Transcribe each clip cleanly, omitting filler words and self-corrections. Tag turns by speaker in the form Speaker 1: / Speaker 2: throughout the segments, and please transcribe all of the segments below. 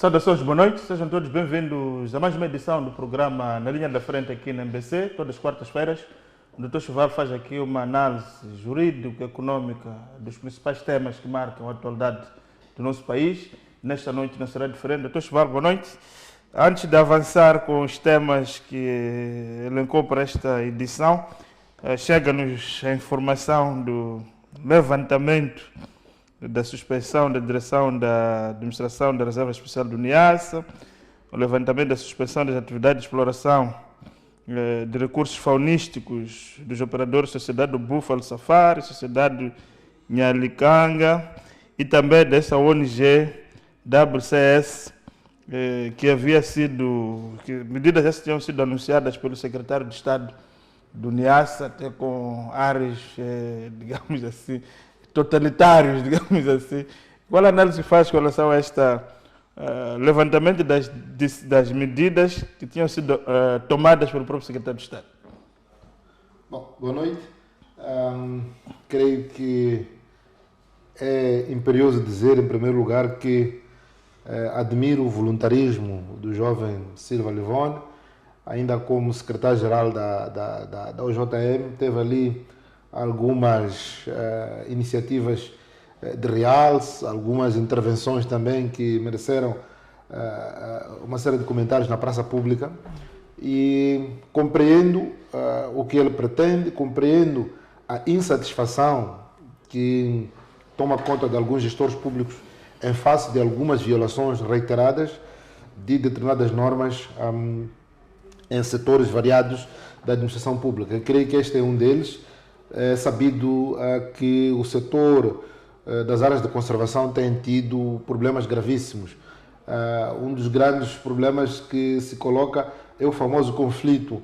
Speaker 1: Saudações, boa noite, sejam todos bem-vindos a mais uma edição do programa Na Linha da Frente aqui na MBC, todas as quartas-feiras. O Dr. Chuval faz aqui uma análise jurídica, econômica dos principais temas que marcam a atualidade do nosso país. Nesta noite não será diferente. Dr. Chuval, boa noite. Antes de avançar com os temas que elencou para esta edição, chega-nos a informação do levantamento da suspensão da direção da Administração da Reserva Especial do Niassa, o levantamento da suspensão das atividades de exploração de recursos faunísticos dos operadores Sociedade do Búfalo Safari, Sociedade Nhalicanga e também dessa ONG WCS, que havia sido, que medidas já tinham sido anunciadas pelo secretário de Estado do Niassa, até com áreas, digamos assim, totalitários, digamos assim. Qual a análise faz com relação a este levantamento das medidas que tinham sido tomadas pelo próprio secretário de Estado?
Speaker 2: Bom, boa noite. Creio que é imperioso dizer, em primeiro lugar, que admiro o voluntarismo do jovem Silva Livone, ainda como secretário-geral da OJM, teve ali algumas iniciativas de realce, algumas intervenções também que mereceram uma série de comentários na praça pública, e compreendo o que ele pretende, compreendo a insatisfação que toma conta de alguns gestores públicos em face de algumas violações reiteradas de determinadas normas em setores variados da administração pública. Eu creio que este é um deles. É sabido que o setor das áreas de conservação tem tido problemas gravíssimos. Um dos grandes problemas que se coloca é o famoso conflito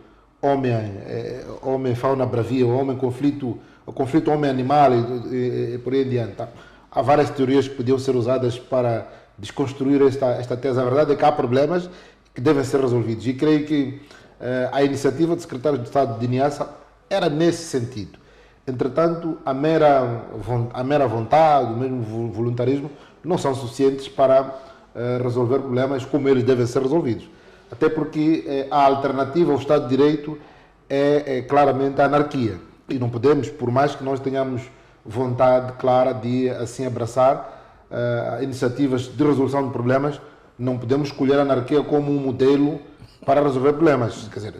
Speaker 2: homem-fauna bravia, o conflito homem-animal e por aí adiante. Há várias teorias que podiam ser usadas para desconstruir esta tese. A verdade é que há problemas que devem ser resolvidos, e creio que a iniciativa do secretário de Estado de Niassa era nesse sentido. Entretanto, a mera vontade, o mesmo voluntarismo, não são suficientes para resolver problemas como eles devem ser resolvidos. Até porque a alternativa ao Estado de Direito é claramente a anarquia. E não podemos, por mais que nós tenhamos vontade clara de assim abraçar iniciativas de resolução de problemas, não podemos escolher a anarquia como um modelo para resolver problemas. Quer dizer,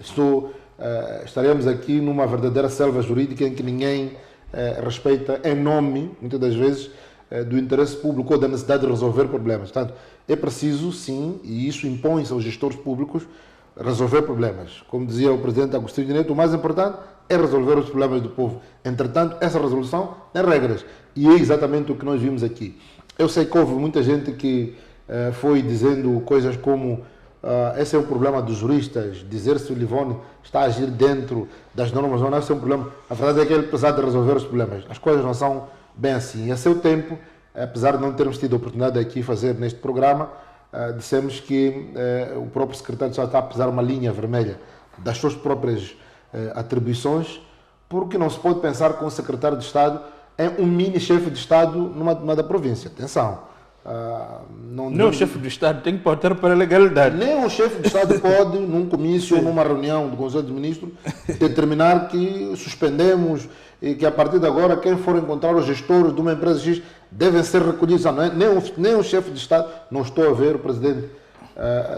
Speaker 2: estaremos aqui numa verdadeira selva jurídica em que ninguém respeita, em nome, muitas das vezes, do interesse público ou da necessidade de resolver problemas. Portanto, é preciso, sim, e isso impõe-se aos gestores públicos, resolver problemas. Como dizia o presidente Agostinho de Neto, o mais importante é resolver os problemas do povo. Entretanto, essa resolução tem regras, e é exatamente o que nós vimos aqui. Eu sei que houve muita gente que foi dizendo coisas como esse é um problema dos juristas, dizer se o Livone está a agir dentro das normas ou não, esse é um problema. A verdade é que ele precisa de resolver os problemas. As coisas não são bem assim. E a seu tempo, apesar de não termos tido a oportunidade de aqui fazer neste programa, dissemos que o próprio secretário de Estado está a pisar uma linha vermelha das suas próprias atribuições, porque não se pode pensar que um secretário de Estado é um mini-chefe de Estado numa determinada província. Atenção.
Speaker 1: Nem o chefe do Estado tem que pautar para a legalidade.
Speaker 2: Nem o chefe de Estado pode, num comício ou numa reunião do Conselho de Ministros, determinar que suspendemos e que a partir de agora quem for encontrar os gestores de uma empresa X devem ser recolhidos. Não é? Nem o chefe de Estado, não estou a ver o presidente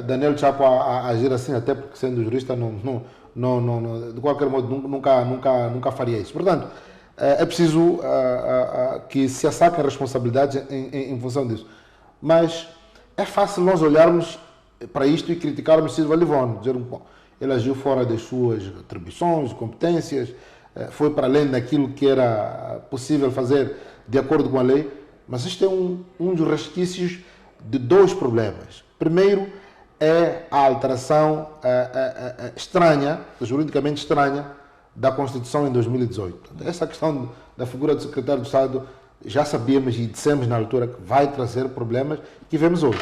Speaker 2: Daniel Chapo a agir assim, até porque sendo jurista de qualquer modo nunca faria isso. Portanto, é preciso que se assaquem responsabilidades em função disso. Mas é fácil nós olharmos para isto e criticarmos Silva Livone, dizer, bom, ele agiu fora das suas atribuições, competências, foi para além daquilo que era possível fazer de acordo com a lei, mas este é um dos resquícios de dois problemas. Primeiro é a alteração estranha, juridicamente estranha, da Constituição em 2018. Essa questão da figura do secretário de Estado já sabíamos e dissemos na altura que vai trazer problemas que vemos hoje.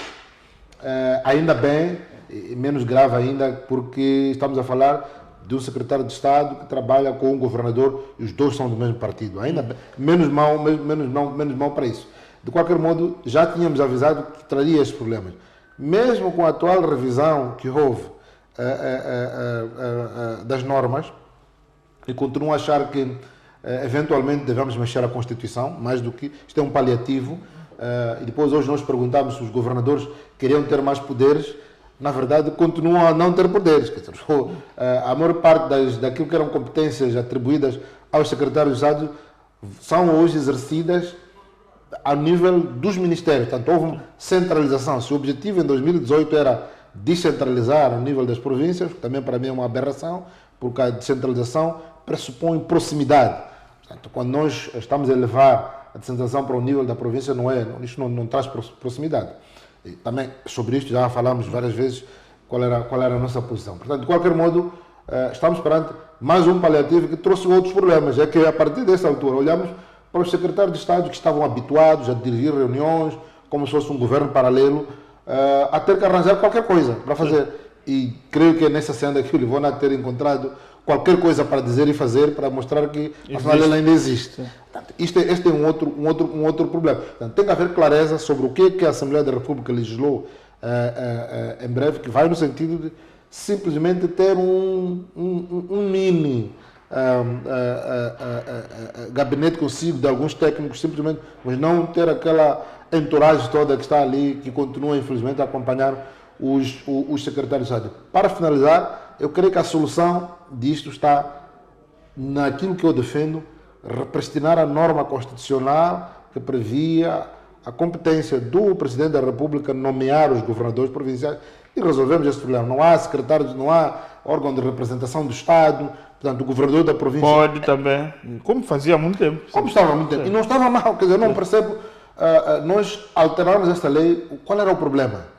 Speaker 2: Ainda bem, menos grave ainda, porque estamos a falar de um secretário de Estado que trabalha com um governador e os dois são do mesmo partido. Ainda bem, menos mal para isso. De qualquer modo, já tínhamos avisado que traria esses problemas. mesmo com a atual revisão que houve das normas, e continuo a achar que eventualmente devemos mexer a Constituição, mais do que isto é um paliativo. E depois hoje nós perguntamos se os governadores queriam ter mais poderes. Na verdade, continuam a não ter poderes. Quer dizer, a maior parte daquilo que eram competências atribuídas aos secretários de Estado são hoje exercidas ao nível dos ministérios. Portanto, houve uma centralização. Se o objetivo em 2018 era descentralizar ao nível das províncias, que também para mim é uma aberração, porque a descentralização pressupõe proximidade. Portanto, quando nós estamos a elevar a descentralização para o nível da província, isto não traz proximidade. E também sobre isto já falamos várias vezes qual era a nossa posição. Portanto, de qualquer modo, estamos perante mais um paliativo que trouxe outros problemas. É que a partir dessa altura olhamos para os secretários de Estado que estavam habituados a dirigir reuniões como se fosse um governo paralelo, a ter que arranjar qualquer coisa para fazer. E creio que é nessa cena que o Livona ter encontrado qualquer coisa para dizer e fazer para mostrar que afinal ele ainda existe. Portanto, este é um outro problema. Portanto, tem que haver clareza sobre o que a Assembleia da República legislou em breve, que vai no sentido de simplesmente ter um mini gabinete consigo de alguns técnicos, simplesmente, mas não ter aquela entourage toda que está ali, que continua infelizmente a acompanhar os secretários de Estado. Para finalizar, eu creio que a solução disto está naquilo que eu defendo, repristinar a norma constitucional que previa a competência do Presidente da República nomear os governadores provinciais e resolvemos esse problema. Não há secretários, não há órgão de representação do Estado, portanto, o governador da província...
Speaker 1: Pode também, como fazia há muito tempo.
Speaker 2: Como estava há muito tempo. E não estava mal, quer dizer, eu não percebo... nós alterarmos esta lei, qual era o problema?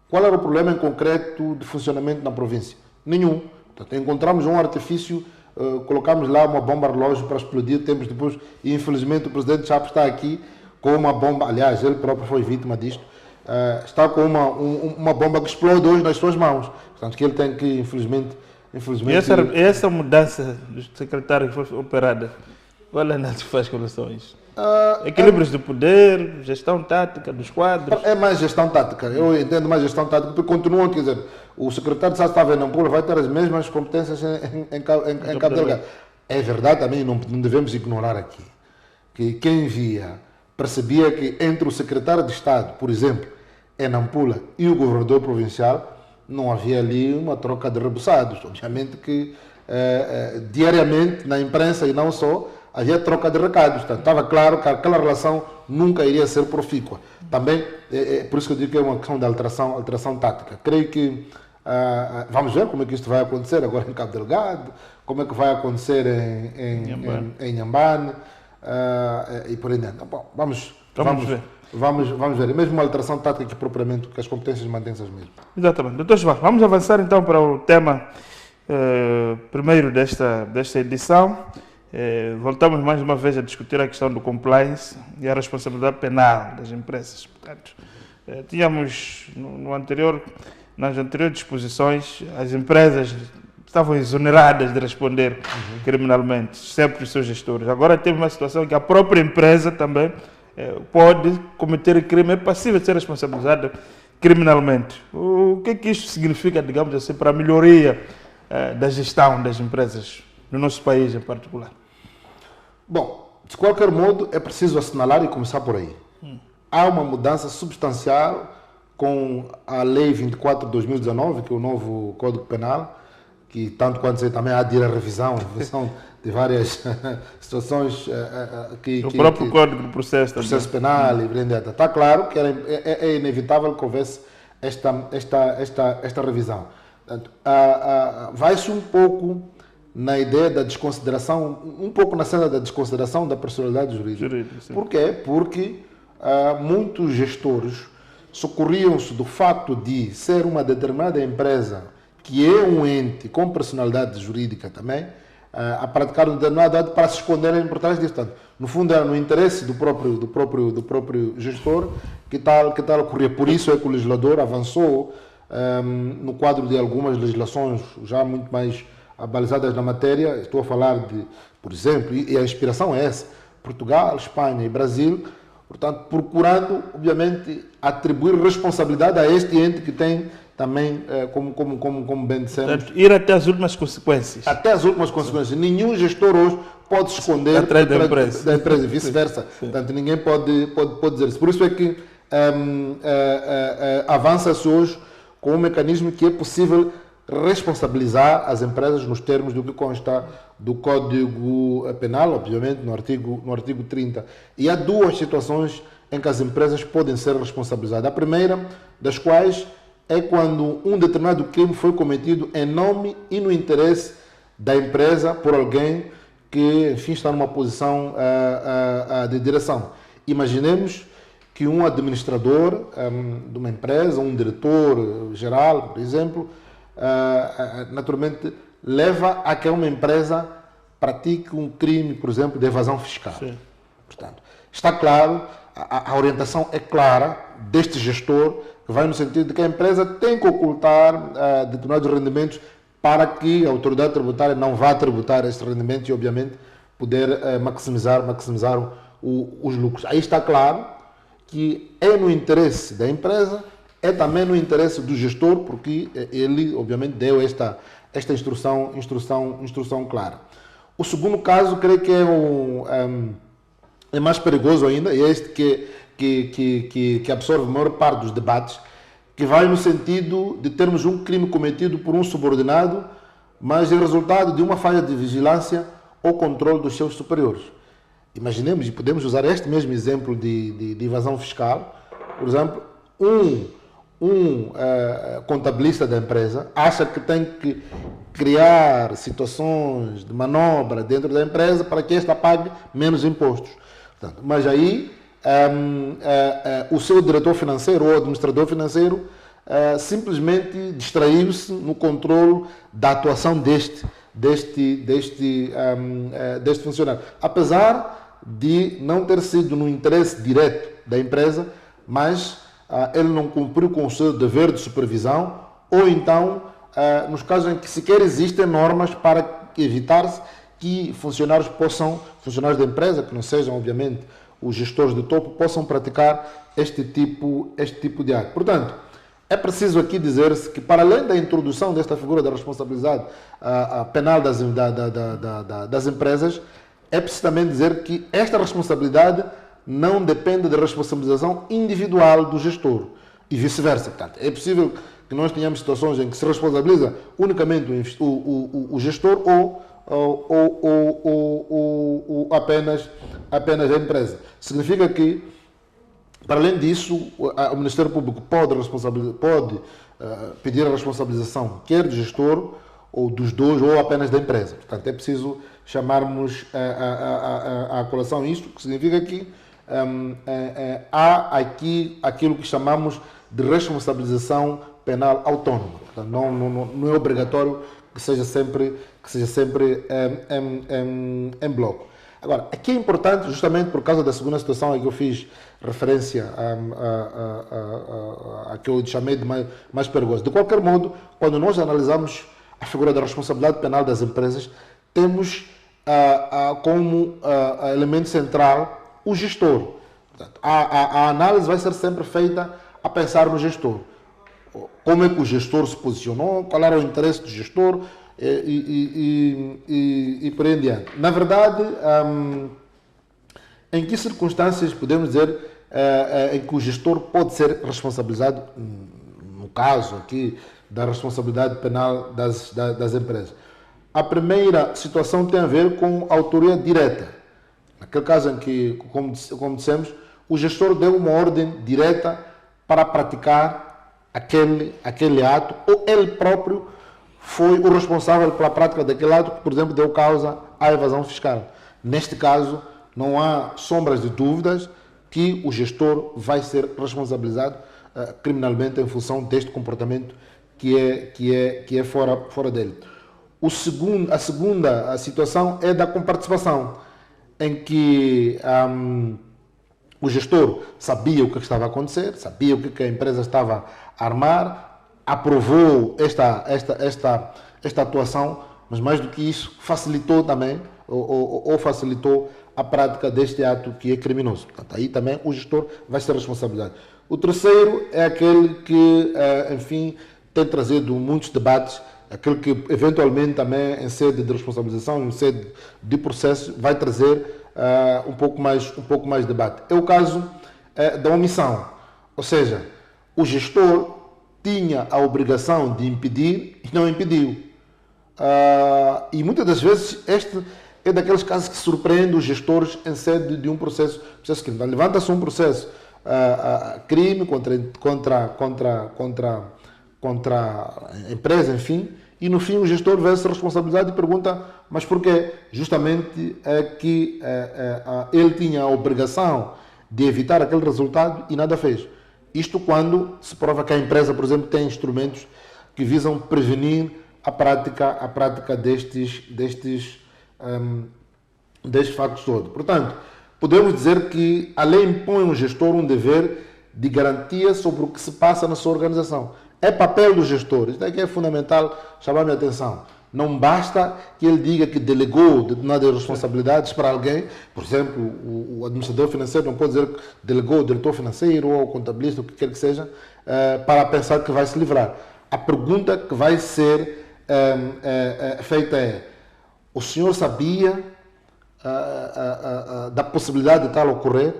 Speaker 2: Qual era o problema em concreto de funcionamento na província? Nenhum. Portanto, encontramos um artifício, colocamos lá uma bomba relógio para explodir tempos depois e infelizmente o Presidente Chapo está aqui com uma bomba, aliás, ele próprio foi vítima disto, está com uma bomba que explode hoje nas suas mãos. Portanto, que ele tem que, infelizmente...
Speaker 1: E essa mudança do secretário que foi operada, qual análise faz com relação a isso? Equilíbrios de poder, gestão tática dos quadros.
Speaker 2: É mais gestão tática. Eu entendo mais gestão tática, porque continuam, quer dizer, o secretário de Estado estava em Nampula, vai ter as mesmas competências em Cabo Delgado. É verdade também, não devemos ignorar aqui, que quem via percebia que entre o secretário de Estado, por exemplo, em Nampula, e o governador provincial, não havia ali uma troca de rebuçados. Obviamente que diariamente, na imprensa e não só, havia troca de recados. Portanto, estava claro que aquela relação nunca iria ser profícua. Também, por isso que eu digo que é uma questão de alteração tática. Creio que vamos ver como é que isto vai acontecer agora em Cabo Delgado, como é que vai acontecer em Inhambane e por aí dentro. Bom, vamos ver. Vamos ver. É mesmo uma alteração tática que propriamente que as competências mantêm-se as mesmas.
Speaker 1: Exatamente. Doutor João, vamos avançar então para o tema primeiro desta edição. Voltamos mais uma vez a discutir a questão do compliance e a responsabilidade penal das empresas. Portanto, tínhamos nas anteriores disposições, as empresas estavam exoneradas de responder criminalmente, sempre os seus gestores. Agora temos uma situação que a própria empresa também pode cometer crime, é passível de ser responsabilizada criminalmente. O que é que isto significa, digamos assim, para a melhoria da gestão das empresas no nosso país em particular?
Speaker 2: Bom, de qualquer modo, é preciso assinalar e começar por aí. Há uma mudança substancial com a Lei 24 de 2019, que é o novo Código Penal, que tanto quanto sei também há de ir à revisão de várias situações
Speaker 1: o próprio Código do Processo
Speaker 2: Penal e etc. Está claro que é inevitável que houvesse esta revisão. Portanto, vai-se um pouco na ideia da desconsideração, um pouco na cena da desconsideração da personalidade jurídica. Por quê? Porque muitos gestores socorriam-se do facto de ser uma determinada empresa que é um ente com personalidade jurídica também, a praticar um determinado ato para se esconderem por trás disso. Portanto, no fundo, era no interesse do próprio gestor que tal ocorria. Por isso é que o legislador avançou no quadro de algumas legislações já muito mais abalizadas na matéria. Estou a falar de, por exemplo, e a inspiração é essa, Portugal, Espanha e Brasil Portanto, procurando, obviamente, atribuir responsabilidade a este ente que tem também, como bem dissemos...
Speaker 1: Portanto, ir até as últimas consequências.
Speaker 2: Até as últimas consequências. Nenhum gestor hoje pode se esconder
Speaker 1: atrás da empresa
Speaker 2: e vice-versa. Portanto, ninguém pode dizer isso. Por isso é que avança-se hoje com um mecanismo que é possível responsabilizar as empresas nos termos do que consta do Código Penal, obviamente, no artigo 30. E há duas situações em que as empresas podem ser responsabilizadas. A primeira das quais é quando um determinado crime foi cometido em nome e no interesse da empresa por alguém que, enfim, está numa posição de direção. Imaginemos que um administrador de uma empresa, um diretor geral, por exemplo, naturalmente leva a que uma empresa pratique um crime, por exemplo, de evasão fiscal. Sim. Portanto, está claro, a orientação é clara deste gestor, que vai no sentido de que a empresa tem que ocultar determinados rendimentos para que a autoridade tributária não vá tributar esses rendimentos e, obviamente, poder maximizar os lucros. Aí está claro que é no interesse da empresa, é também no interesse do gestor, porque ele, obviamente, deu esta instrução clara. O segundo caso, creio que é mais perigoso ainda, e é este que absorve a maior parte dos debates, que vai no sentido de termos um crime cometido por um subordinado, mas é resultado de uma falha de vigilância ou controle dos seus superiores. Imaginemos, e podemos usar este mesmo exemplo de evasão fiscal. Por exemplo, um contabilista da empresa acha que tem que criar situações de manobra dentro da empresa para que esta pague menos impostos. Portanto, mas aí o seu diretor financeiro ou administrador financeiro simplesmente distraiu-se no controle da atuação deste funcionário. Apesar de não ter sido no interesse direto da empresa, mas ele não cumpriu com o seu dever de supervisão, ou então, nos casos em que sequer existem normas para evitar-se que funcionários da empresa, que não sejam, obviamente, os gestores de topo, possam praticar este tipo de ato. Portanto, é preciso aqui dizer-se que, para além da introdução desta figura da responsabilidade penal das empresas, é preciso também dizer que esta responsabilidade não depende da responsabilização individual do gestor e vice-versa. Portanto, é possível que nós tenhamos situações em que se responsabiliza unicamente o gestor ou apenas a empresa. Significa que, para além disso, o Ministério Público pode pedir a responsabilização quer do gestor ou dos dois ou apenas da empresa. Portanto, é preciso chamarmos a colação isto, que significa que há aqui aquilo que chamamos de responsabilização penal autónoma. Portanto, não é obrigatório que seja sempre em bloco. Agora, aqui é importante, justamente por causa da segunda situação em que eu fiz referência a que eu chamei de mais perigoso. De qualquer modo, quando nós analisamos a figura da responsabilidade penal das empresas, temos como elemento central o gestor. Portanto, a análise vai ser sempre feita a pensar no gestor. Como é que o gestor se posicionou, qual era o interesse do gestor e por aí em diante. Na verdade, em que circunstâncias podemos dizer em que o gestor pode ser responsabilizado, no caso aqui da responsabilidade penal das empresas? A primeira situação tem a ver com a autoria direta. Naquele caso em que, como dissemos, o gestor deu uma ordem direta para praticar aquele ato, ou ele próprio foi o responsável pela prática daquele ato que, por exemplo, deu causa à evasão fiscal. Neste caso, não há sombras de dúvidas que o gestor vai ser responsabilizado criminalmente em função deste comportamento que é fora dele. A segunda situação é da comparticipação, em que o gestor sabia o que estava a acontecer, sabia o que a empresa estava a armar, aprovou esta atuação, mas mais do que isso, facilitou também, ou facilitou a prática deste ato que é criminoso. Portanto, aí também o gestor vai ser responsabilizado. O terceiro é aquele que, enfim, tem trazido muitos debates, aquele que eventualmente também em sede de responsabilização, em sede de processo, vai trazer um pouco mais de debate. É o caso da omissão, ou seja, o gestor tinha a obrigação de impedir e não impediu. E muitas das vezes este é daqueles casos que surpreende os gestores em sede de um processo crime. Levanta-se um processo crime contra a empresa, enfim, e no fim o gestor vê-se responsabilizado e pergunta, mas porquê? Justamente que ele tinha a obrigação de evitar aquele resultado e nada fez. Isto quando se prova que a empresa, por exemplo, tem instrumentos que visam prevenir a prática destes factos todos. Portanto, podemos dizer que a lei impõe ao gestor um dever de garantia sobre o que se passa na sua organização. É papel do gestor. Isto aqui é fundamental chamar a minha atenção. Não basta que ele diga que delegou determinadas responsabilidades para alguém. Por exemplo, o administrador financeiro não pode dizer que delegou o diretor financeiro ou o contabilista, o que quer que seja, para pensar que vai se livrar. A pergunta que vai ser feita é: o senhor sabia da possibilidade de tal ocorrer?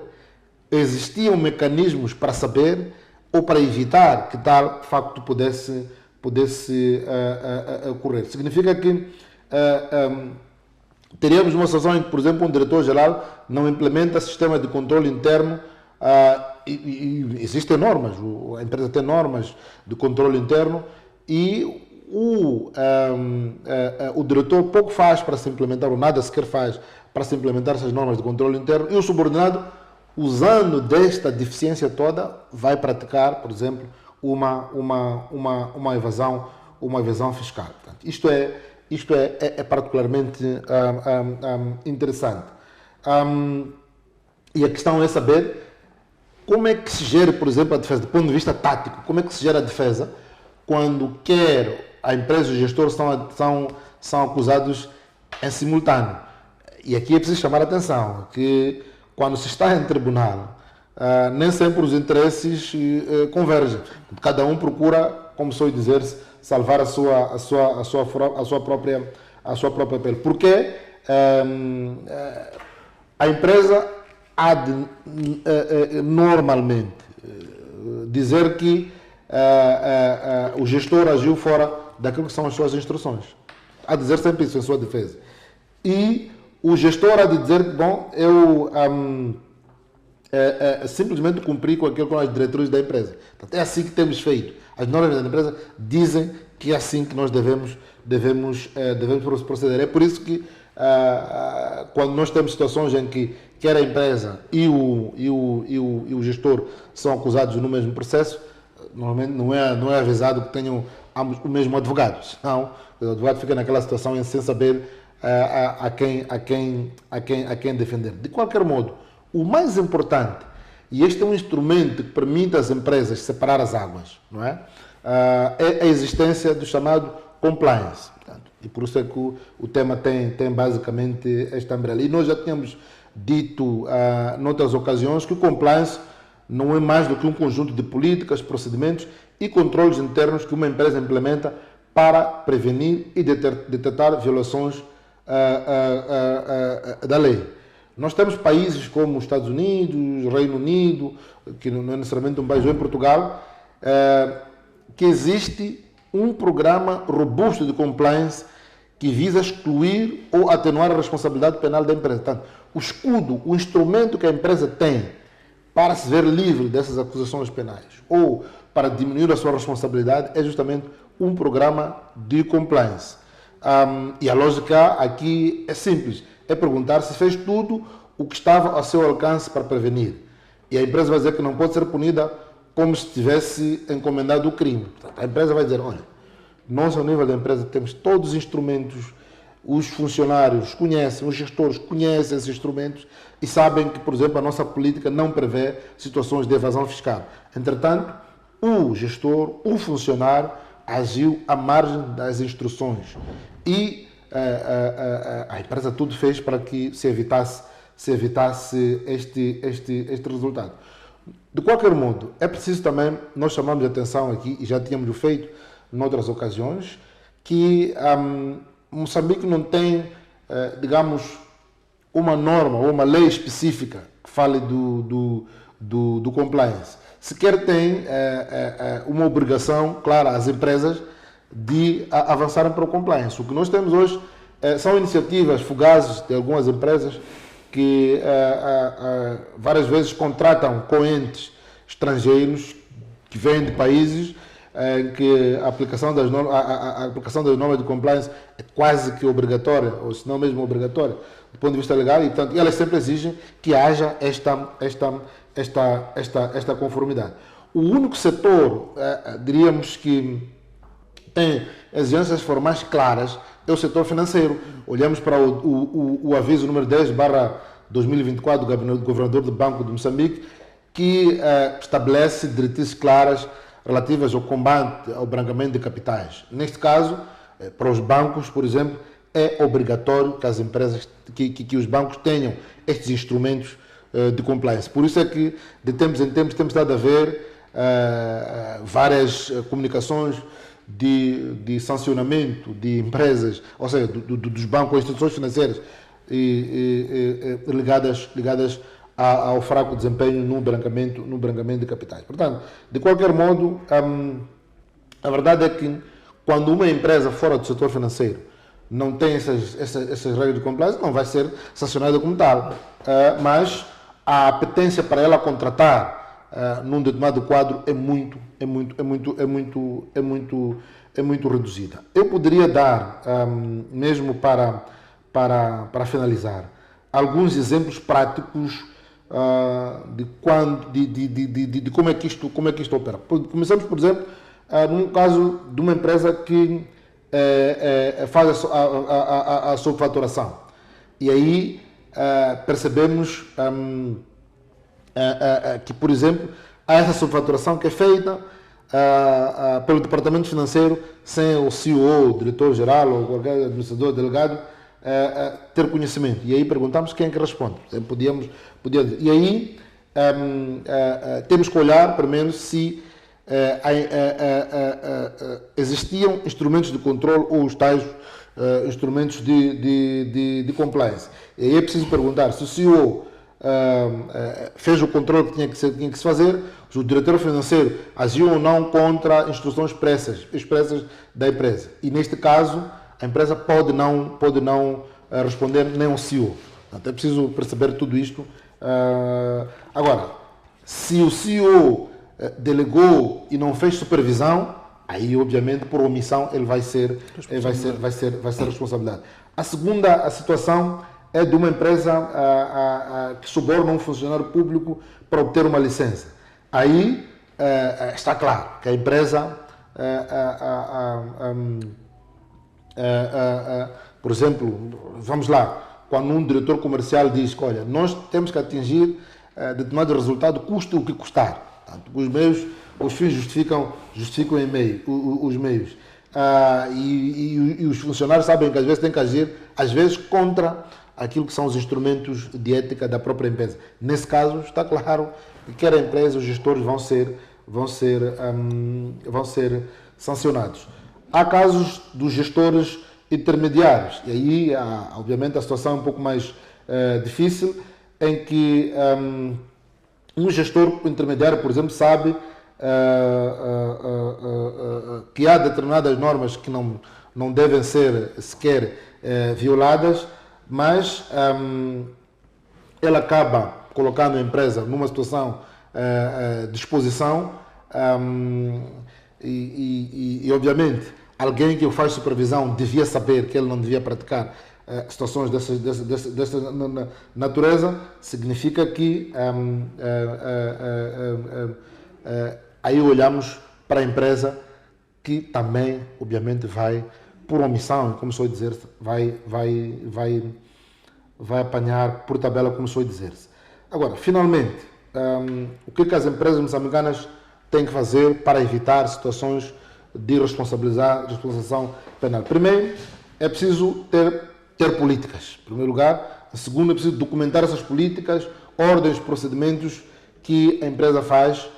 Speaker 2: Existiam mecanismos para saber ou para evitar que tal facto pudesse ocorrer? Significa que teríamos uma situação em que, por exemplo, um diretor-geral não implementa sistema de controle interno e existem normas, a empresa tem normas de controle interno e o diretor pouco faz para se implementar, ou nada sequer faz para se implementar essas normas de controle interno, e o subordinado, usando desta deficiência toda, vai praticar, por exemplo, uma evasão fiscal. Portanto, isto é particularmente interessante. E a questão é saber como é que se gera, por exemplo, a defesa, do ponto de vista tático, como é que se gera a defesa quando quer a empresa e o gestor são acusados em simultâneo. E aqui é preciso chamar a atenção que quando se está em tribunal, nem sempre os interesses convergem. Cada um procura, como soube dizer-se, salvar a sua própria pele. Porque a empresa há de normalmente dizer que o gestor agiu fora daquilo que são as suas instruções. Há de dizer sempre isso em sua defesa. E o gestor há de dizer que, bom, eu simplesmente cumpri com aquilo que são as diretrizes da empresa. Portanto, é assim que temos feito. As normas da empresa dizem que é assim que nós devemos proceder. É por isso que quando nós temos situações em que quer a empresa e o gestor são acusados no mesmo processo, normalmente não é avisado que tenham ambos o mesmo advogado. Senão, o advogado fica naquela situação sem saber a quem defender. De qualquer modo, o mais importante, e este é um instrumento que permite às empresas separar as águas, não é? É a existência do chamado compliance. Portanto, e por isso é que o tema tem basicamente esta umbrella. E nós já tínhamos dito noutras ocasiões que o compliance não é mais do que um conjunto de políticas, procedimentos e controles internos que uma empresa implementa para prevenir e detectar violações da lei. Nós temos países como os Estados Unidos, Reino Unido, que não é necessariamente um país, ou em Portugal, que existe um programa robusto de compliance que visa excluir ou atenuar a responsabilidade penal da empresa. Portanto, o escudo, o instrumento que a empresa tem para se ver livre dessas acusações penais ou para diminuir a sua responsabilidade é justamente um programa de compliance. E a lógica aqui é simples, é perguntar se fez tudo o que estava ao seu alcance para prevenir. E a empresa vai dizer que não pode ser punida como se tivesse encomendado o crime. Portanto, a empresa vai dizer, olha, nós ao nível da empresa temos todos os instrumentos, os funcionários conhecem, os gestores conhecem esses instrumentos e sabem que, por exemplo, a nossa política não prevê situações de evasão fiscal. Entretanto, o gestor, o funcionário, agiu à margem das instruções. E a empresa tudo fez para que se evitasse este resultado. De qualquer modo, é preciso também, nós chamamos de atenção aqui, e já tínhamos feito em outras ocasiões, que Moçambique não tem, digamos, uma norma ou uma lei específica que fale do compliance. Sequer tem uma obrigação clara às empresas de avançarem para o compliance. O que nós temos hoje são iniciativas fugazes de algumas empresas que várias vezes contratam com entes estrangeiros que vêm de países em que a aplicação das normas de compliance é quase que obrigatória, ou se não mesmo obrigatória, do ponto de vista legal, e, portanto, elas sempre exigem que haja esta conformidade. O único setor, diríamos que tem exigências formais claras, é o setor financeiro. Olhamos para o aviso número 10/2024 do Governador do Banco de Moçambique, que estabelece diretrizes claras relativas ao combate ao branqueamento de capitais. Neste caso, para os bancos, por exemplo, é obrigatório que as empresas, que os bancos tenham estes instrumentos de compliance. Por isso é que, de tempos em tempos, temos estado a ver várias comunicações de sancionamento de empresas, ou seja, dos bancos ou instituições financeiras ligadas ao fraco desempenho no branqueamento de capitais. Portanto, de qualquer modo, a verdade é que quando uma empresa fora do setor financeiro não tem essas regras de compliance, não vai ser sancionada como tal, mas a apetência para ela contratar num determinado quadro é muito reduzida. Eu poderia dar, mesmo para finalizar, alguns exemplos práticos de como é que isto opera. Começamos, por exemplo, num caso de uma empresa que faz a subfaturação. E aí percebemos que, por exemplo, há essa subfaturação que é feita pelo departamento financeiro sem o CEO, o diretor-geral ou qualquer administrador delegado ter conhecimento. E aí perguntamos quem é que responde. E aí temos que olhar, pelo menos, se existiam instrumentos de controle ou os tais instrumentos de compliance. E aí é preciso perguntar se o CEO fez o controle que tinha que se fazer, se o diretor financeiro agiu ou não contra instruções expressas da empresa. E neste caso, a empresa pode não responder nem ao CEO. Portanto, é preciso perceber tudo isto. Agora, se o CEO delegou e não fez supervisão, aí obviamente por omissão ele vai ser responsabilidade. A segunda situação é de uma empresa que suborna um funcionário público para obter uma licença. Aí está claro que a empresa, por exemplo, vamos lá, quando um diretor comercial diz que, olha, nós temos que atingir determinado resultado, custe o que custar. Portanto, os fins justificam os meios. E os funcionários sabem que às vezes têm que agir, às vezes, contra aquilo que são os instrumentos de ética da própria empresa. Nesse caso, está claro que quer a empresa, os gestores vão ser sancionados. Há casos dos gestores intermediários, e aí, obviamente, a situação é um pouco mais difícil, em que um gestor intermediário, por exemplo, sabe que há determinadas normas que não devem ser sequer violadas, mas ele acaba colocando a empresa numa situação de exposição e obviamente, alguém que faz supervisão devia saber que ele não devia praticar situações dessa natureza. Significa que aí olhamos para a empresa que também, obviamente, vai, por omissão, como sou a dizer, vai apanhar por tabela, como sou a dizer-se. Agora, finalmente, o que as empresas moçambicanas têm que fazer para evitar situações de responsabilização penal? Primeiro, é preciso ter políticas, em primeiro lugar. Em segundo, é preciso documentar essas políticas, ordens, procedimentos que a empresa faz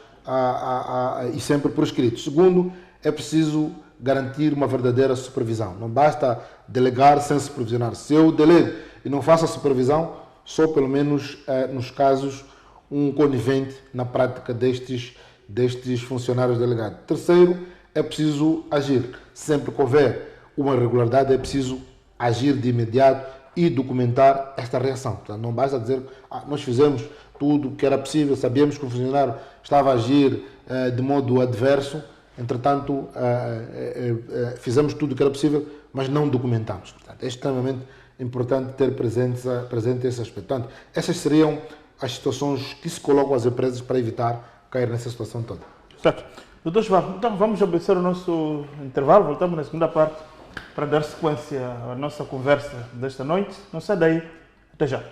Speaker 2: e sempre por escrito. Segundo, é preciso garantir uma verdadeira supervisão. Não basta delegar sem supervisionar. Se eu delego e não faço a supervisão, sou pelo menos nos casos um conivente na prática destes funcionários delegados. Terceiro, é preciso agir. Sempre que houver uma irregularidade, é preciso agir de imediato e documentar esta reação. Portanto, não basta dizer nós fizemos tudo o que era possível, sabíamos que o funcionário estava a agir de modo adverso, entretanto, fizemos tudo o que era possível, mas não documentamos. Portanto, é extremamente importante ter presente esse aspecto. Portanto, essas seriam as situações que se colocam às empresas para evitar cair nessa situação toda.
Speaker 1: Certo. Doutor João, então vamos obedecer o nosso intervalo, voltamos na segunda parte para dar sequência à nossa conversa desta noite. Não sai daí, até já.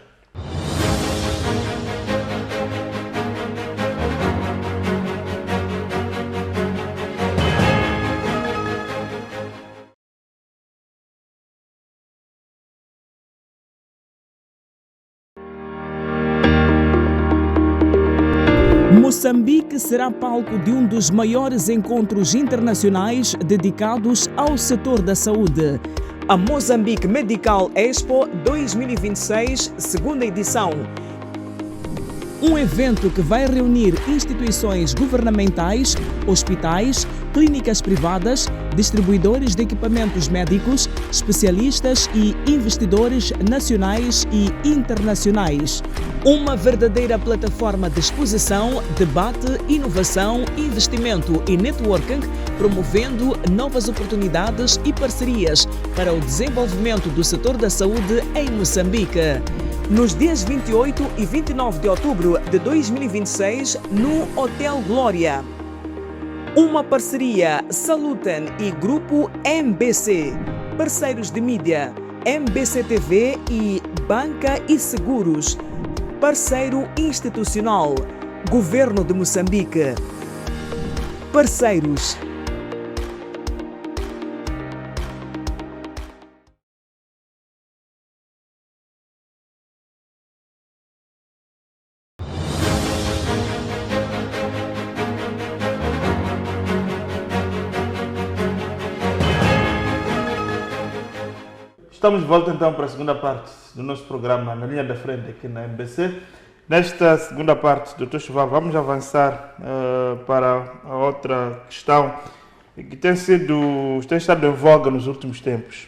Speaker 3: Moçambique será palco de um dos maiores encontros internacionais dedicados ao setor da saúde. A Mozambique Medical Expo 2026, segunda edição. Um evento que vai reunir instituições governamentais, hospitais, clínicas privadas, distribuidores de equipamentos médicos, especialistas e investidores nacionais e internacionais. Uma verdadeira plataforma de exposição, debate, inovação, investimento e networking, promovendo novas oportunidades e parcerias para o desenvolvimento do setor da saúde em Moçambique. Nos dias 28 e 29 de outubro de 2026, no Hotel Glória. Uma parceria Saluten e Grupo MBC, parceiros de mídia, MBC TV e Banca e Seguros, parceiro institucional, Governo de Moçambique. Parceiros.
Speaker 1: Estamos de volta então para a segunda parte do nosso programa Na Linha da Frente aqui na MBC. Nesta segunda parte, Dr. Chuval, vamos avançar para a outra questão que tem estado em voga nos últimos tempos.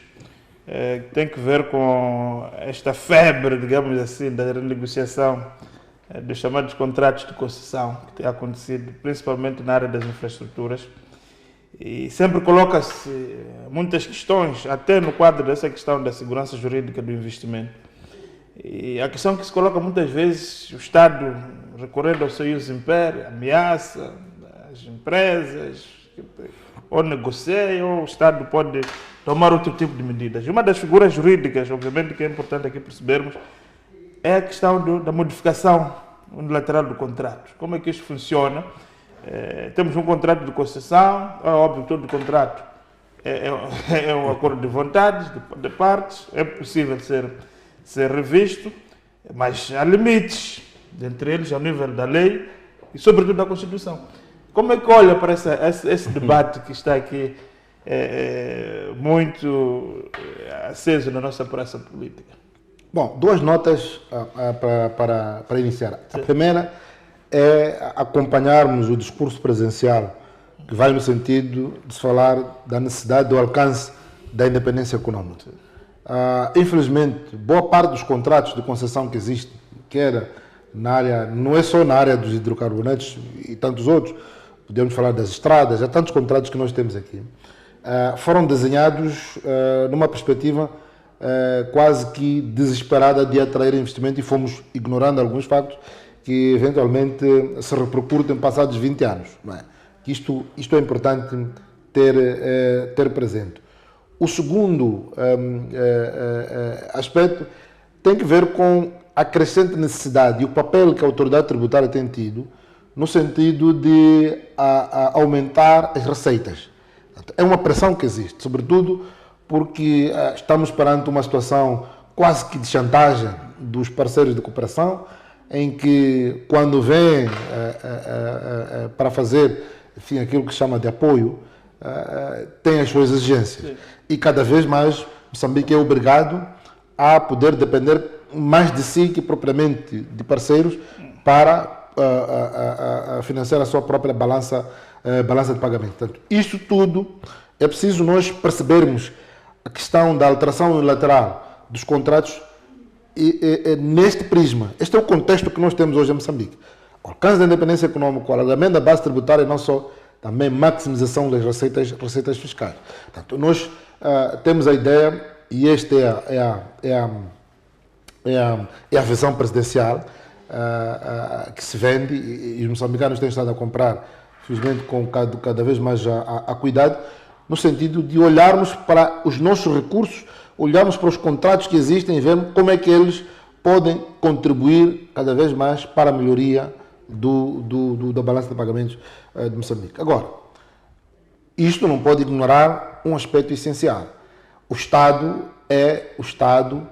Speaker 1: Tem que ver com esta febre, digamos assim, da renegociação dos chamados contratos de concessão que tem acontecido, principalmente na área das infraestruturas. E sempre coloca-se muitas questões, até no quadro dessa questão da segurança jurídica do investimento. E a questão que se coloca muitas vezes, o Estado, recorrendo ao seu uso império, ameaça as empresas, ou negocia, ou o Estado pode tomar outro tipo de medidas. Uma das figuras jurídicas, obviamente, que é importante aqui percebermos, é a questão da modificação unilateral do contrato. Como é que isso funciona? Temos um contrato de concessão, é óbvio que todo contrato é um acordo de vontades, de partes, é possível ser revisto, mas há limites, entre eles ao nível da lei e sobretudo da Constituição. Como é que olha para esse debate que está aqui muito aceso na nossa praça política?
Speaker 2: Bom, duas notas para iniciar. A primeira é acompanharmos o discurso presencial, que vai no sentido de se falar da necessidade do alcance da independência econômica. Infelizmente, boa parte dos contratos de concessão que existem, que era na área, não é só na área dos hidrocarbonetos e tantos outros, podemos falar das estradas, há tantos contratos que nós temos aqui, foram desenhados numa perspectiva quase que desesperada de atrair investimento e fomos ignorando alguns factos que eventualmente se repercutem passados 20 anos. Não é? Isto é importante ter presente. O segundo aspecto tem que ver com a crescente necessidade e o papel que a autoridade tributária tem tido no sentido de aumentar as receitas. É uma pressão que existe, sobretudo porque estamos perante uma situação quase que de chantagem dos parceiros de cooperação, em que quando vêm para fazer, enfim, aquilo que se chama de apoio, tem as suas exigências. Sim. E cada vez mais Moçambique é obrigado a poder depender mais de si que propriamente de parceiros para financiar a sua própria balança de pagamento. Portanto, isto tudo é preciso nós percebermos a questão da alteração unilateral dos contratos neste prisma. Este é o contexto que nós temos hoje em Moçambique. O alcance da independência econômica, o alargamento da base tributária e não só, também maximização das receitas fiscais. Portanto, nós temos a ideia, e esta é a visão presidencial que se vende, e os moçambicanos têm estado a comprar, felizmente com cada vez mais a cuidado, no sentido de olharmos para os nossos recursos, olharmos para os contratos que existem e vermos como é que eles podem contribuir cada vez mais para a melhoria da balança de pagamentos de Moçambique. Agora, isto não pode ignorar um aspecto essencial. O Estado é o Estado,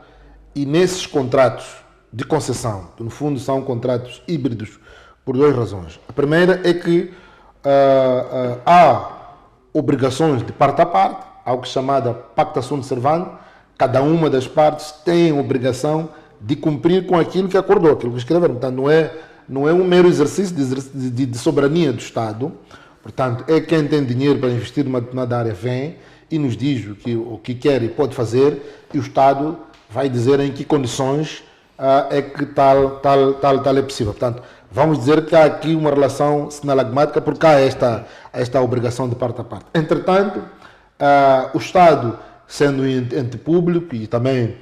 Speaker 2: e nesses contratos de concessão, que no fundo são contratos híbridos, por duas razões. A primeira é que há obrigações de parte a parte, algo chamado pacta sunt servanda. Cada uma das partes tem a obrigação de cumprir com aquilo que acordou, aquilo que escreveram. Portanto, não é um mero exercício de soberania do Estado. Portanto, é quem tem dinheiro para investir numa determinada área vem e nos diz o que quer e pode fazer, e o Estado vai dizer em que condições é que tal é possível. Portanto, vamos dizer que há aqui uma relação sinalagmática, porque há esta obrigação de parte a parte. Entretanto, o Estado, sendo um ente público, e também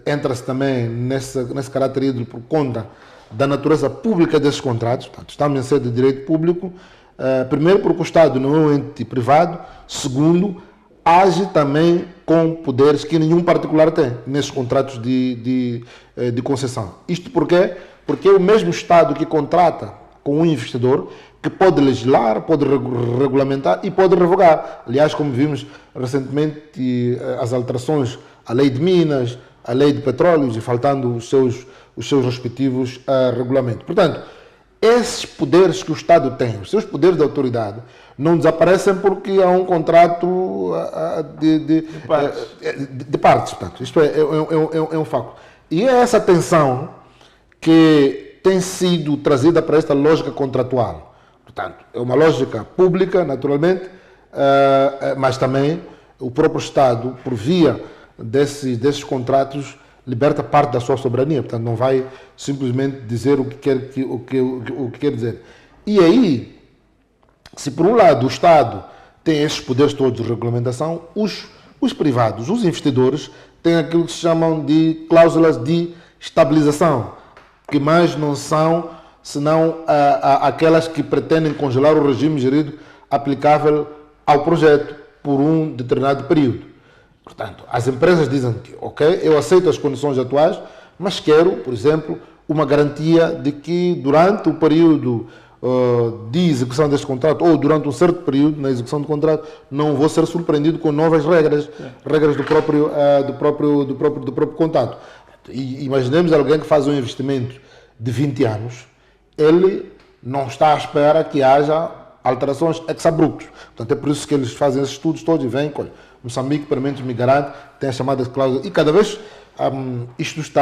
Speaker 2: entra-se também nesse caráter híbrido por conta da natureza pública desses contratos. Portanto, estamos em sede de direito público, primeiro porque o Estado não é um ente privado, segundo, age também com poderes que nenhum particular tem nesses contratos de concessão. Isto porquê? Porque é o mesmo Estado que contrata com um investidor que pode legislar, pode regulamentar e pode revogar. Aliás, como vimos recentemente, as alterações à lei de minas, à lei de petróleos, e faltando os seus respectivos regulamentos. Portanto, esses poderes que o Estado tem, os seus poderes de autoridade, não desaparecem porque há um contrato de partes. Portanto, isto é um facto. E é essa tensão que tem sido trazida para esta lógica contratual. Portanto, é uma lógica pública, naturalmente, mas também o próprio Estado, por via desses contratos, liberta parte da sua soberania. Portanto, não vai simplesmente dizer o que quer dizer. E aí, se por um lado o Estado tem esses poderes todos de regulamentação, os privados, os investidores, têm aquilo que se chamam de cláusulas de estabilização, que mais não são senão aquelas que pretendem congelar o regime gerido aplicável ao projeto por um determinado período. Portanto, as empresas dizem que, ok, eu aceito as condições atuais, mas quero, por exemplo, uma garantia de que durante o período de execução deste contrato, ou durante um certo período na execução do contrato, não vou ser surpreendido com novas regras do próprio contrato. E imaginemos alguém que faz um investimento de 20 anos, ele não está à espera que haja alterações ex-abruptos. Portanto, é por isso que eles fazem esses estudos todos e vêm, olha, Moçambique, pelo menos me garante, tem as chamadas cláusulas, e cada vez isto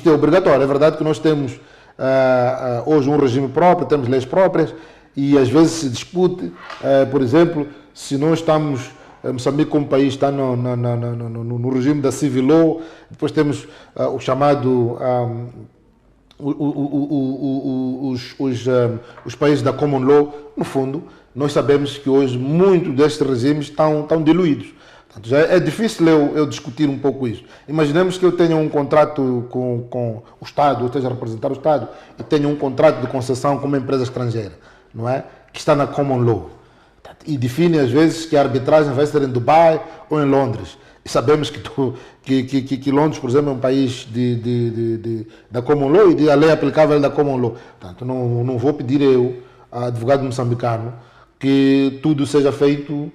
Speaker 2: é obrigatório. É verdade que nós temos hoje um regime próprio, temos leis próprias, e às vezes se discute, por exemplo, se nós estamos, Moçambique como país está no regime da civil law, depois temos o chamado os países da common law. No fundo, nós sabemos que hoje muitos destes regimes estão diluídos. Portanto, já é difícil eu discutir um pouco isso. Imaginemos que eu tenha um contrato com o Estado, eu esteja a representar o Estado, e tenha um contrato de concessão com uma empresa estrangeira, não é? Que está na common law. E define às vezes que a arbitragem vai ser em Dubai ou em Londres. E sabemos que Londres, por exemplo, é um país da common law e da lei aplicável da common law. Portanto, não vou pedir eu, advogado moçambicano, que tudo seja feito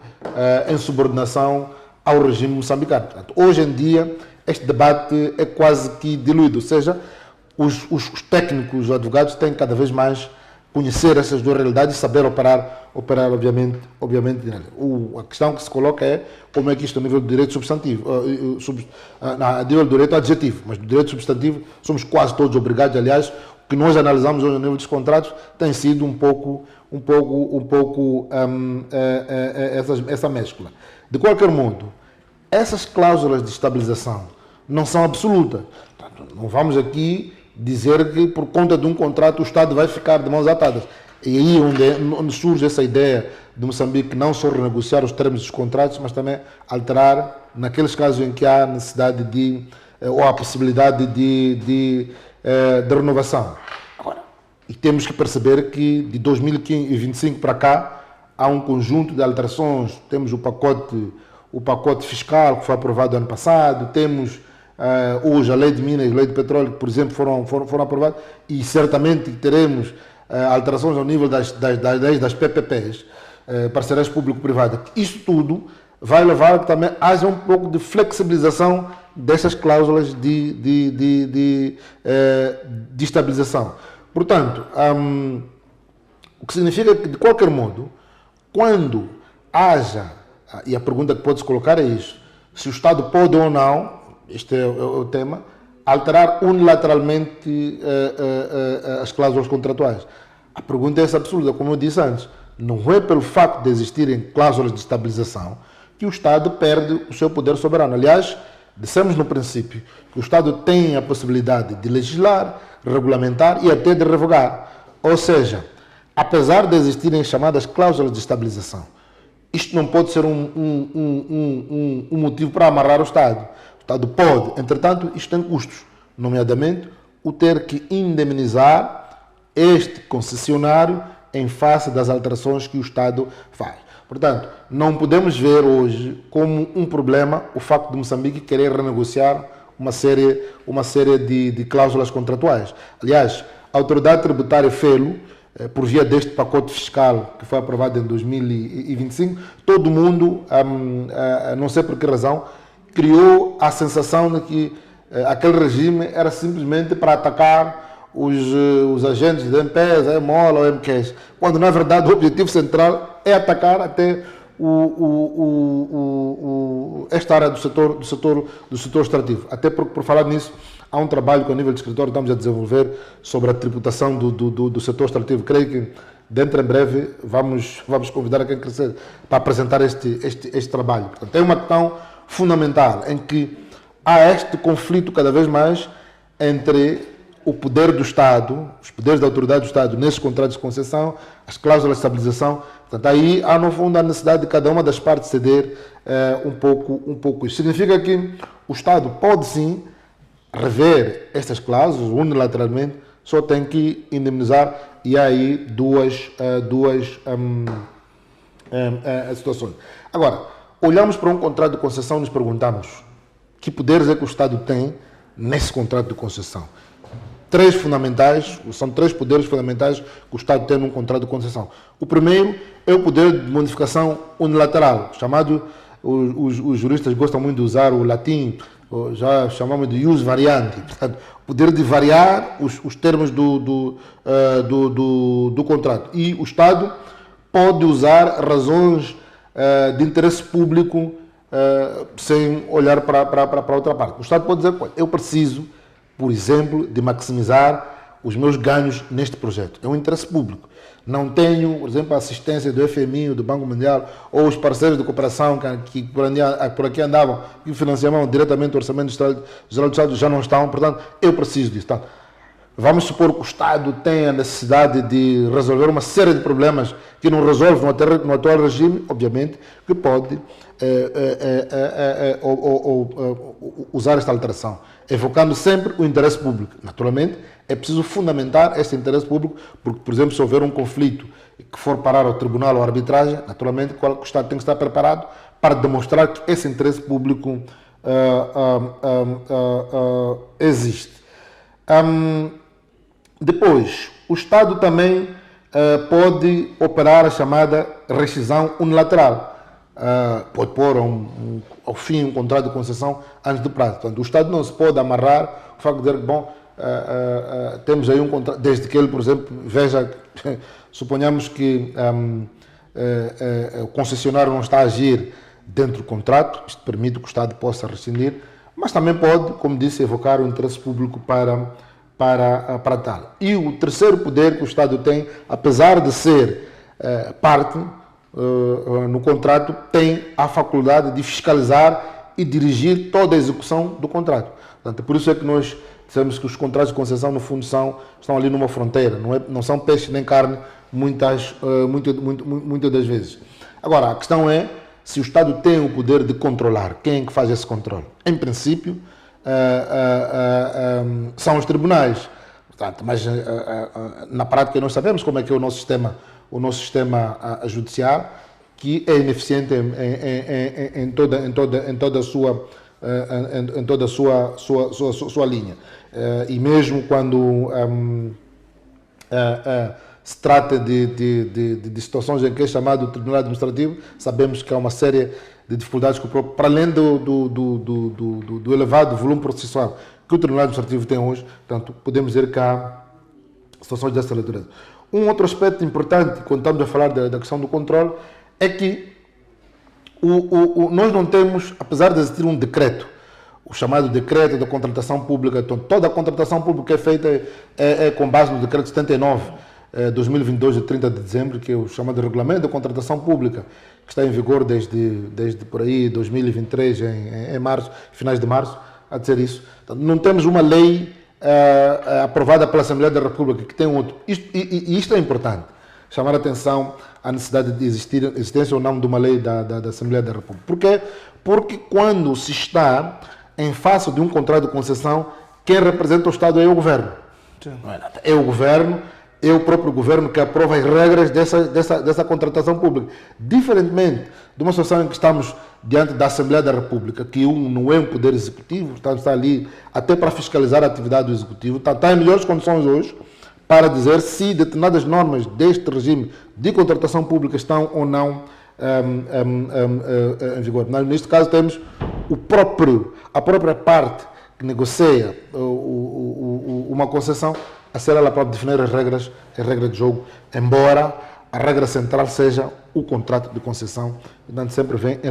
Speaker 2: em subordinação ao regime moçambicano. Portanto, hoje em dia, este debate é quase que diluído, ou seja, os técnicos, os advogados têm cada vez mais conhecer essas duas realidades e saber operar obviamente nela. A questão que se coloca é como é que isto, a nível do direito substantivo, a nível do direito adjetivo, mas do direito substantivo somos quase todos obrigados. Aliás, o que nós analisamos hoje a nível dos contratos tem sido essa mescla. De qualquer modo, essas cláusulas de estabilização não são absolutas. Portanto, não vamos aqui dizer que por conta de um contrato o Estado vai ficar de mãos atadas. E aí onde surge essa ideia de Moçambique não só renegociar os termos dos contratos, mas também alterar naqueles casos em que há necessidade ou a possibilidade de renovação. Agora, e temos que perceber que de 2025 para cá há um conjunto de alterações. Temos o pacote fiscal que foi aprovado ano passado, temos hoje a lei de minas e a lei de petróleo, que, por exemplo, foram aprovadas, e certamente teremos alterações ao nível das PPPs, parcerias público-privadas. Isso tudo vai levar a que também haja um pouco de flexibilização dessas cláusulas de estabilização. Portanto, o que significa que, de qualquer modo, quando haja, e a pergunta que pode-se colocar é isso, se o Estado pode ou não, este é o tema, alterar unilateralmente as cláusulas contratuais. A pergunta é essa absurda, como eu disse antes. Não é pelo facto de existirem cláusulas de estabilização que o Estado perde o seu poder soberano. Aliás, dissemos no princípio que o Estado tem a possibilidade de legislar, regulamentar e até de revogar. Ou seja, apesar de existirem chamadas cláusulas de estabilização, isto não pode ser um motivo para amarrar o Estado. O Estado pode, entretanto, isto tem custos, nomeadamente o ter que indemnizar este concessionário em face das alterações que o Estado faz. Portanto, não podemos ver hoje como um problema o facto de Moçambique querer renegociar uma série de cláusulas contratuais. Aliás, a autoridade tributária fê-lo, por via deste pacote fiscal que foi aprovado em 2025, todo mundo, não sei por que razão, criou a sensação de que aquele regime era simplesmente para atacar os agentes da M-Pesa, a MOL ou M-Cash, quando na verdade o objetivo central é atacar até esta área do setor extrativo. Até por falar nisso, há um trabalho que a nível de escritório estamos a desenvolver sobre a tributação do setor extrativo. Creio que dentro em breve vamos convidar a quem crescer para apresentar este trabalho. Portanto, é uma questão fundamental em que há este conflito cada vez mais entre o poder do Estado, os poderes da autoridade do Estado nesses contratos de concessão, as cláusulas de estabilização. Portanto, aí há no fundo a necessidade de cada uma das partes ceder um pouco isso. Significa que o Estado pode sim rever estas cláusulas unilateralmente, só tem que indemnizar, e há aí duas situações. Agora, olhamos para um contrato de concessão e nos perguntamos que poderes é que o Estado tem nesse contrato de concessão. São três poderes fundamentais que o Estado tem num contrato de concessão. O primeiro é o poder de modificação unilateral, chamado, os juristas gostam muito de usar o latim, já chamamos de ius variandi, portanto, o poder de variar os termos do contrato. E o Estado pode usar razões de interesse público sem olhar para outra parte. O Estado pode dizer, eu preciso, por exemplo, de maximizar os meus ganhos neste projeto. É um interesse público. Não tenho, por exemplo, a assistência do FMI, do Banco Mundial, ou os parceiros de cooperação que por aqui andavam e financiavam diretamente o Orçamento Geral do Estado, já não estão, portanto, eu preciso disso. Então, vamos supor que o Estado tem a necessidade de resolver uma série de problemas que não resolve no atual regime, obviamente, que pode usar esta alteração, evocando sempre o interesse público. Naturalmente, é preciso fundamentar este interesse público, porque, por exemplo, se houver um conflito que for parar ao tribunal ou à arbitragem, naturalmente o Estado tem que estar preparado para demonstrar que esse interesse público existe. Depois, o Estado também pode operar a chamada rescisão unilateral. pode pôr ao fim um contrato de concessão antes do prazo. Portanto, o Estado não se pode amarrar o facto de dizer que, bom, temos aí um contrato, desde que ele, por exemplo, veja, suponhamos que o concessionário não está a agir dentro do contrato, isto permite que o Estado possa rescindir, mas também pode, como disse, evocar o interesse público para tal. E o terceiro poder que o Estado tem, apesar de ser parte no contrato, tem a faculdade de fiscalizar e dirigir toda a execução do contrato. Portanto, por isso é que nós dizemos que os contratos de concessão, no fundo, estão ali numa fronteira, não são peixe nem carne, muitas das vezes. Agora, a questão é se o Estado tem o poder de controlar. Quem é que faz esse controle? Em princípio, são os tribunais. Portanto, mas na prática nós sabemos como é que é o nosso sistema judiciário, que é ineficiente em toda a sua linha. E mesmo quando se trata de situações em que é chamado Tribunal Administrativo, sabemos que há uma série de dificuldades, para além do elevado volume processual que o Tribunal Administrativo tem hoje. Portanto, podemos dizer que há situações dessa natureza. Um outro aspecto importante, quando estamos a falar da questão do controle, é que nós não temos, apesar de existir um decreto, o chamado decreto da contratação pública, então, toda a contratação pública é feita com base no decreto 79/2022, de 30 de dezembro, que é o chamado regulamento da contratação pública, que está em vigor desde por aí 2023, em março, finais de março, a dizer isso. Então, não temos uma lei aprovada pela Assembleia da República que tem outro. Isto é importante, chamar a atenção à necessidade de existência ou não de uma lei da Assembleia da República. Por quê? Porque quando se está em face de um contrato de concessão, quem representa o Estado é o Governo. Sim. É o Governo, é o próprio Governo que aprova as regras dessa contratação pública. Diferentemente de uma situação em que estamos diante da Assembleia da República, que não é um poder executivo, portanto está ali até para fiscalizar a atividade do Executivo, está em melhores condições hoje para dizer se determinadas normas deste regime de contratação pública estão ou não em vigor. Neste caso temos a própria parte que negocia uma concessão a ser ela própria definir as regras de jogo, embora a regra central seja o contrato de concessão, portanto sempre vem em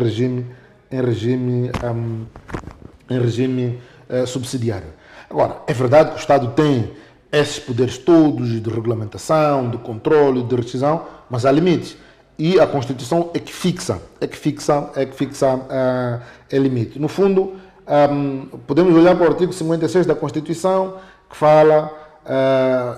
Speaker 2: regime subsidiário. Agora, é verdade que o Estado tem esses poderes todos de regulamentação, de controle, de rescisão, mas há limites. E a Constituição é que fixa limite. No fundo, podemos olhar para o artigo 56 da Constituição, que fala,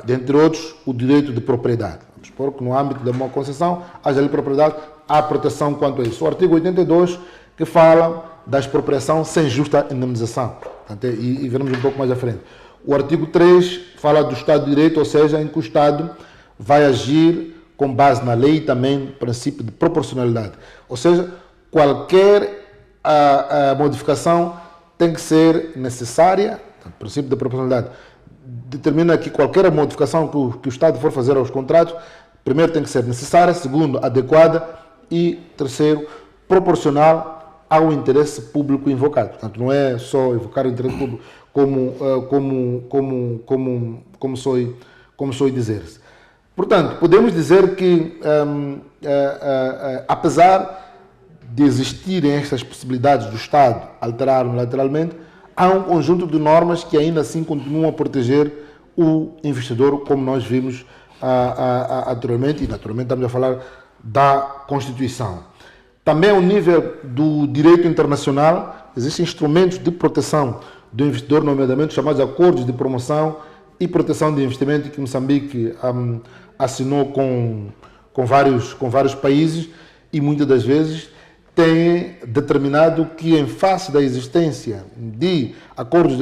Speaker 2: dentre outros, o direito de propriedade. Vamos supor que no âmbito de uma concessão haja ali propriedade, há proteção quanto a isso. O artigo 82, que fala da expropriação sem justa indemnização. Portanto, e veremos um pouco mais à frente. O artigo 3 fala do Estado de Direito, ou seja, em que o Estado vai agir com base na lei e também no princípio de proporcionalidade. Ou seja, qualquer modificação tem que ser necessária, o princípio da proporcionalidade determina que qualquer modificação que o Estado for fazer aos contratos, primeiro tem que ser necessária, segundo, adequada e, terceiro, proporcional ao interesse público invocado. Portanto, não é só invocar o interesse público como soe dizer-se. Portanto, podemos dizer que, apesar de existirem estas possibilidades do Estado alterar unilateralmente, há um conjunto de normas que ainda assim continuam a proteger o investidor, como nós vimos anteriormente, e naturalmente estamos a falar da Constituição. Também ao nível do direito internacional, existem instrumentos de proteção do investidor, nomeadamente chamados acordos de promoção e proteção de investimento, que Moçambique assinou com vários países, e muitas das vezes tem determinado que, em face da existência de acordos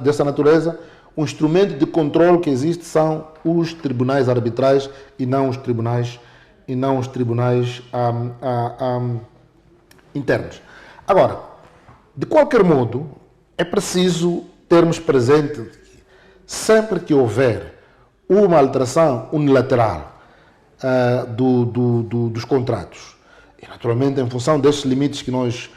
Speaker 2: dessa natureza, o instrumento de controle que existe são os tribunais arbitrais e não os tribunais internos. Agora, de qualquer modo, é preciso termos presente sempre que houver uma alteração unilateral dos contratos, E, naturalmente, em função destes limites que nós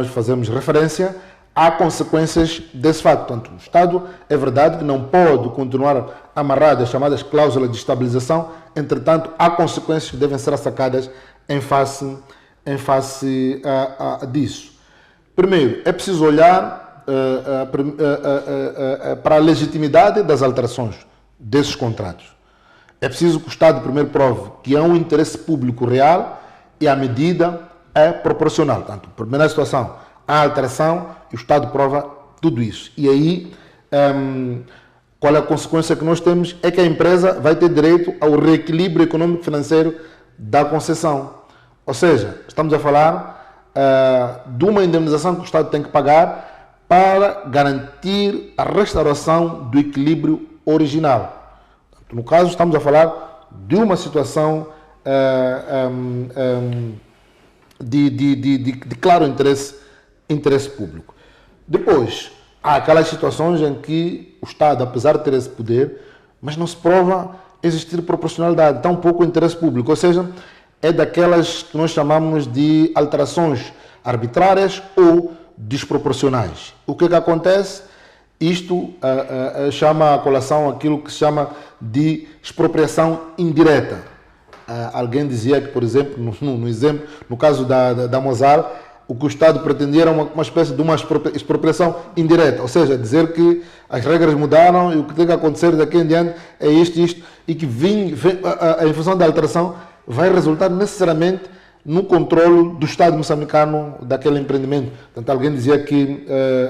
Speaker 2: fazemos referência, há consequências desse fato. Portanto, o Estado, é verdade que não pode continuar amarrado às chamadas cláusulas de estabilização, entretanto, há consequências que devem ser sacadas em face disso. Primeiro, é preciso olhar para a legitimidade das alterações desses contratos. É preciso que o Estado primeiro prove que há um interesse público real e a medida é proporcional. Portanto, primeira situação, há alteração e o Estado prova tudo isso. E aí, qual é a consequência que nós temos? É que a empresa vai ter direito ao reequilíbrio econômico-financeiro da concessão. Ou seja, estamos a falar de uma indemnização que o Estado tem que pagar para garantir a restauração do equilíbrio original. No caso, estamos a falar de uma situação de claro interesse público. Depois, há aquelas situações em que o Estado, apesar de ter esse poder, mas não se prova existir proporcionalidade, tampouco o interesse público, ou seja, é daquelas que nós chamamos de alterações arbitrárias ou desproporcionais. O que acontece? Isto chama a colação aquilo que se chama de expropriação indireta. Alguém dizia que, por exemplo, no caso da Mozart, o que o Estado pretendia era uma espécie de uma expropriação indireta, ou seja, dizer que as regras mudaram e o que tem que acontecer daqui em diante é isto, e que em função da alteração vai resultar necessariamente no controle do Estado moçambicano daquele empreendimento. Portanto, alguém dizia que,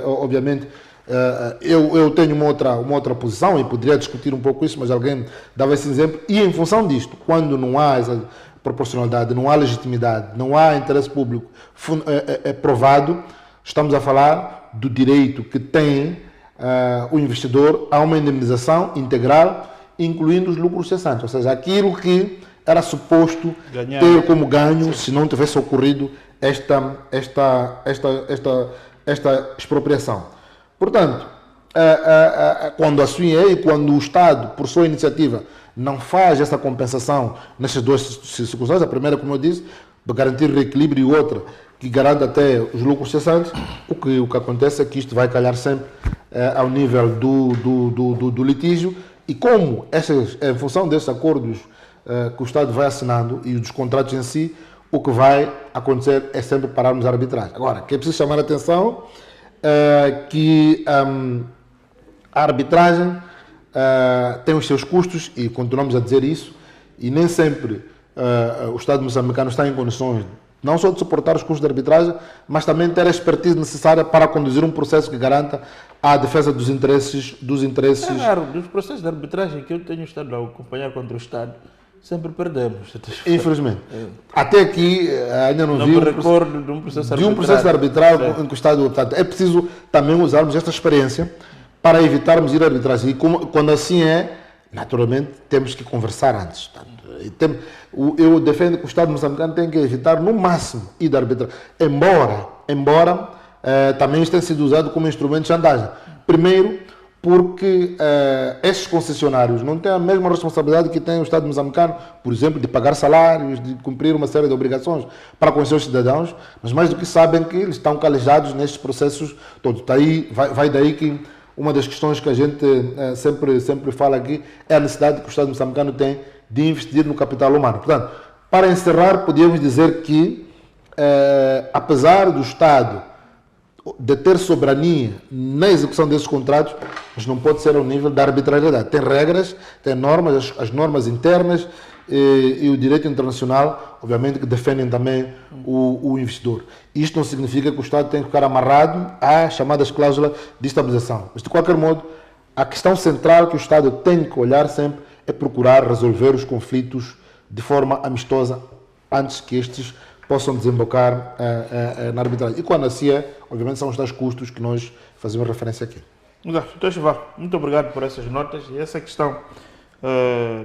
Speaker 2: obviamente, eu tenho uma outra posição e poderia discutir um pouco isso, mas alguém dava esse exemplo. E em função disto, quando não há essa proporcionalidade, não há legitimidade, não há interesse público provado, estamos a falar do direito que tem o investidor a uma indemnização integral, incluindo os lucros cessantes, ou seja, aquilo que era suposto ter como ganho se não tivesse ocorrido esta expropriação. Portanto, quando assim é e quando o Estado, por sua iniciativa, não faz essa compensação nessas duas circunstâncias, a primeira, como eu disse, para garantir reequilíbrio, e outra, que garante até os lucros cessantes, o que acontece é que isto vai calhar sempre ao nível do litígio, e como em função desses acordos que o Estado vai assinando e dos contratos em si, o que vai acontecer é sempre pararmos a arbitragem. Agora, que é preciso chamar a atenção que a arbitragem tem os seus custos, e continuamos a dizer isso, e nem sempre o Estado moçambicano está em condições não só de suportar os custos de arbitragem, mas também ter a expertise necessária para conduzir um processo que garanta a defesa dos interesses. É
Speaker 1: raro, dos processos de arbitragem que eu tenho estado a acompanhar contra o Estado, sempre perdemos.
Speaker 2: Infelizmente. Até aqui ainda não vi
Speaker 1: me recordo de um processo
Speaker 2: arbitral em que o Estado. Portanto, é preciso também usarmos esta experiência para evitarmos ir à arbitragem. E quando assim é, naturalmente, temos que conversar antes. Portanto, eu defendo que o Estado moçambicano tem que evitar no máximo ir à arbitragem. Embora também isto tenha sido usado como instrumento de chantagem. Primeiro, porque esses concessionários não têm a mesma responsabilidade que tem o Estado moçambicano, por exemplo, de pagar salários, de cumprir uma série de obrigações para com os seus cidadãos, mas mais do que sabem que eles estão calejados nestes processos todos. Daí, vai daí que uma das questões que a gente sempre fala aqui é a necessidade que o Estado moçambicano tem de investir no capital humano. Portanto, para encerrar, podíamos dizer que, apesar do Estado de ter soberania na execução desses contratos, mas não pode ser ao nível da arbitrariedade. Tem regras, tem normas, as normas internas e o direito internacional, obviamente, que defendem também o investidor. Isto não significa que o Estado tem que ficar amarrado às chamadas cláusulas de estabilização. Mas, de qualquer modo, a questão central que o Estado tem que olhar sempre é procurar resolver os conflitos de forma amistosa antes que estes possam desembocar na arbitragem. E quando assim é, obviamente, são os tais custos que nós fazemos referência aqui.
Speaker 1: Então, Chivar, muito obrigado por essas notas. E essa questão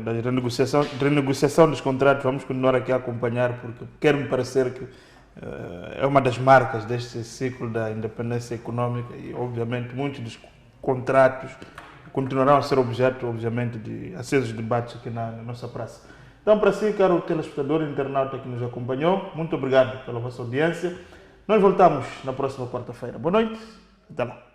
Speaker 1: da renegociação dos contratos, vamos continuar aqui a acompanhar, porque quer-me parecer que é uma das marcas deste ciclo da independência econômica e, obviamente, muitos dos contratos continuarão a ser objeto, obviamente, de acesos debates aqui na nossa praça. Então, para si, caro telespectador e internauta que nos acompanhou, muito obrigado pela vossa audiência. Nós voltamos na próxima quarta-feira. Boa noite, até lá.